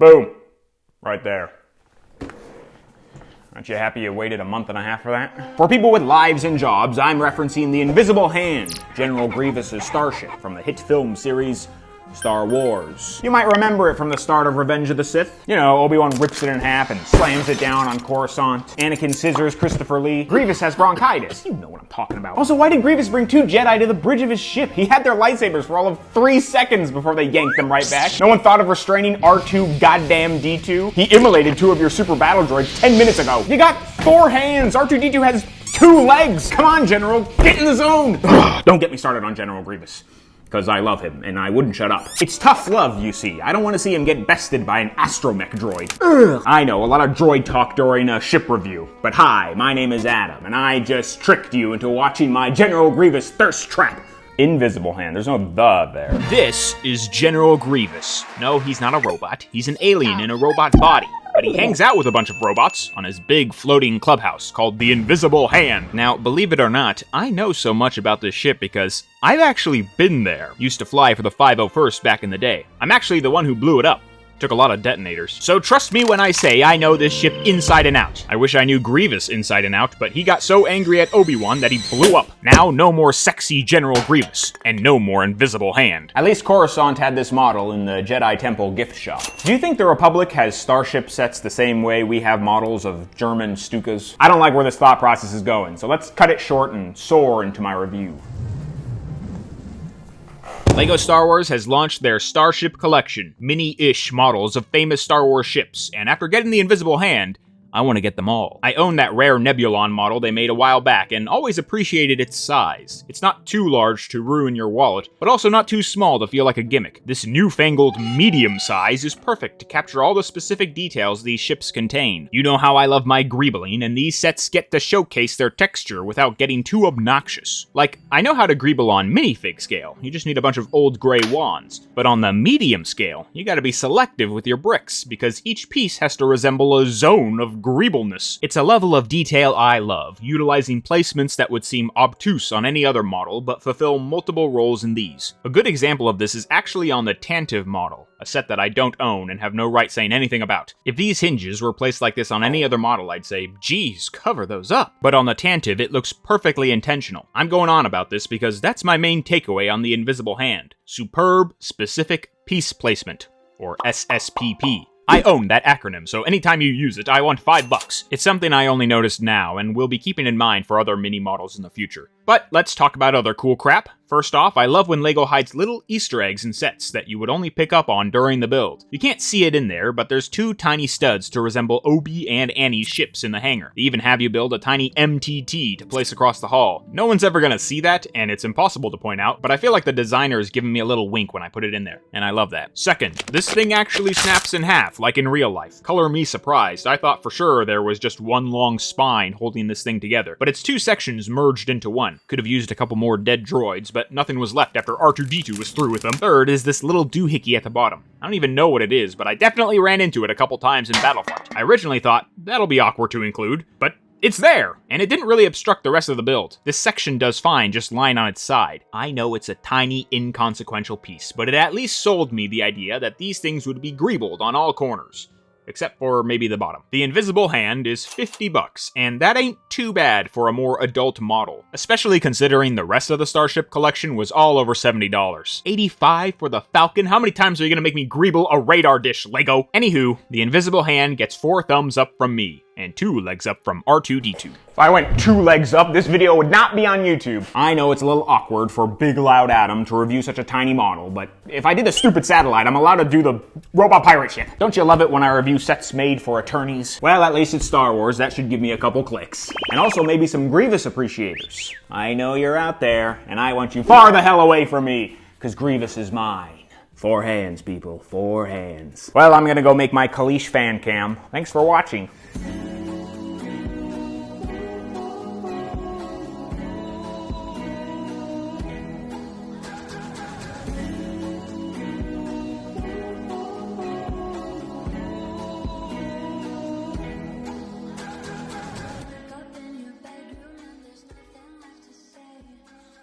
Boom. Right there. Aren't you happy you waited a month and a half for that? For people with lives and jobs, I'm referencing the Invisible Hand, General Grievous' starship from the hit film series Star Wars. You might remember it from the start of Revenge of the Sith. You know, Obi-Wan rips it in half and slams it down on Coruscant. Anakin scissors Christopher Lee. Grievous has bronchitis. You know what I'm talking about. Also, why did Grievous bring 2 Jedi to the bridge of his ship? He had their lightsabers for all of 3 seconds before they yanked them right back. No one thought of restraining R2 goddamn D2? He immolated 2 of your super battle droids 10 minutes ago. You got 4 hands. R2-D2 has 2 legs. Come on, General. Get in the zone. Don't get me started on General Grievous, because I love him, and I wouldn't shut up. It's tough love, you see. I don't want to see him get bested by an astromech droid. Ugh. I know, a lot of droid talk during a ship review. But hi, my name is Adam, and I just tricked you into watching my General Grievous thirst trap. Invisible Hand, there's no "the" there. This is General Grievous. No, he's not a robot. He's an alien in a robot body. But he hangs out with a bunch of robots on his big floating clubhouse called the Invisible Hand. Now, believe it or not, I know so much about this ship because I've actually been there. Used to fly for the 501st back in the day. I'm actually the one who blew it up. Took a lot of detonators. So trust me when I say I know this ship inside and out. I wish I knew Grievous inside and out, but he got so angry at Obi-Wan that he blew up. Now, no more sexy General Grievous, and no more Invisible Hand. At least Coruscant had this model in the Jedi Temple gift shop. Do you think the Republic has starship sets the same way we have models of German Stukas? I don't like where this thought process is going, so let's cut it short and soar into my review. LEGO Star Wars has launched their Starship Collection, mini-ish models of famous Star Wars ships, and after getting the Invisible Hand, I want to get them all. I own that rare Nebulon model they made a while back and always appreciated its size. It's not too large to ruin your wallet, but also not too small to feel like a gimmick. This newfangled medium size is perfect to capture all the specific details these ships contain. You know how I love my greebling, and these sets get to showcase their texture without getting too obnoxious. Like, I know how to greeble on minifig scale, you just need a bunch of old gray wands. But on the medium scale, you gotta be selective with your bricks, because each piece has to resemble a zone of greebleness. It's a level of detail I love, utilizing placements that would seem obtuse on any other model, but fulfill multiple roles in these. A good example of this is actually on the Tantive model, a set that I don't own and have no right saying anything about. If these hinges were placed like this on any other model, I'd say, geez, cover those up. But on the Tantive, it looks perfectly intentional. I'm going on about this because that's my main takeaway on the Invisible Hand. Superb, specific piece placement, or SSPP. I own that acronym, so anytime you use it, I want $5. It's something I only noticed now, and will be keeping in mind for other mini models in the future. But let's talk about other cool crap. First off, I love when LEGO hides little Easter eggs in sets that you would only pick up on during the build. You can't see it in there, but there's 2 tiny studs to resemble Obi and Annie's ships in the hangar. They even have you build a tiny MTT to place across the hall. No one's ever gonna see that, and it's impossible to point out, but I feel like the designer is giving me a little wink when I put it in there, and I love that. Second, this thing actually snaps in half, like in real life. Color me surprised. I thought for sure there was just one long spine holding this thing together, but it's 2 sections merged into one. Could have used a couple more dead droids, but nothing was left after R2-D2 was through with them. Third is this little doohickey at the bottom. I don't even know what it is, but I definitely ran into it a couple times in Battlefront. I originally thought, that'll be awkward to include, but it's there, and it didn't really obstruct the rest of the build. This section does fine just lying on its side. I know it's a tiny, inconsequential piece, but it at least sold me the idea that these things would be greebled on all corners. Except for maybe the bottom. The Invisible Hand is $50, and that ain't too bad for a more adult model, especially considering the rest of the Starship Collection was all over $70. $85 for the Falcon? How many times are you gonna make me greeble a radar dish, LEGO? Anywho, the Invisible Hand gets 4 thumbs up from me, and 2 legs up from R2-D2. If I went 2 legs up, this video would not be on YouTube. I know it's a little awkward for Big Loud Adam to review such a tiny model, but if I did a stupid satellite, I'm allowed to do the robot pirate ship. Don't you love it when I review sets made for attorneys? Well, at least it's Star Wars. That should give me a couple clicks. And also maybe some Grievous appreciators. I know you're out there, and I want you far the hell away from me, because Grievous is mine. 4 hands, people. 4 hands. Well, I'm gonna go make my Kalish fan cam. Thanks for watching.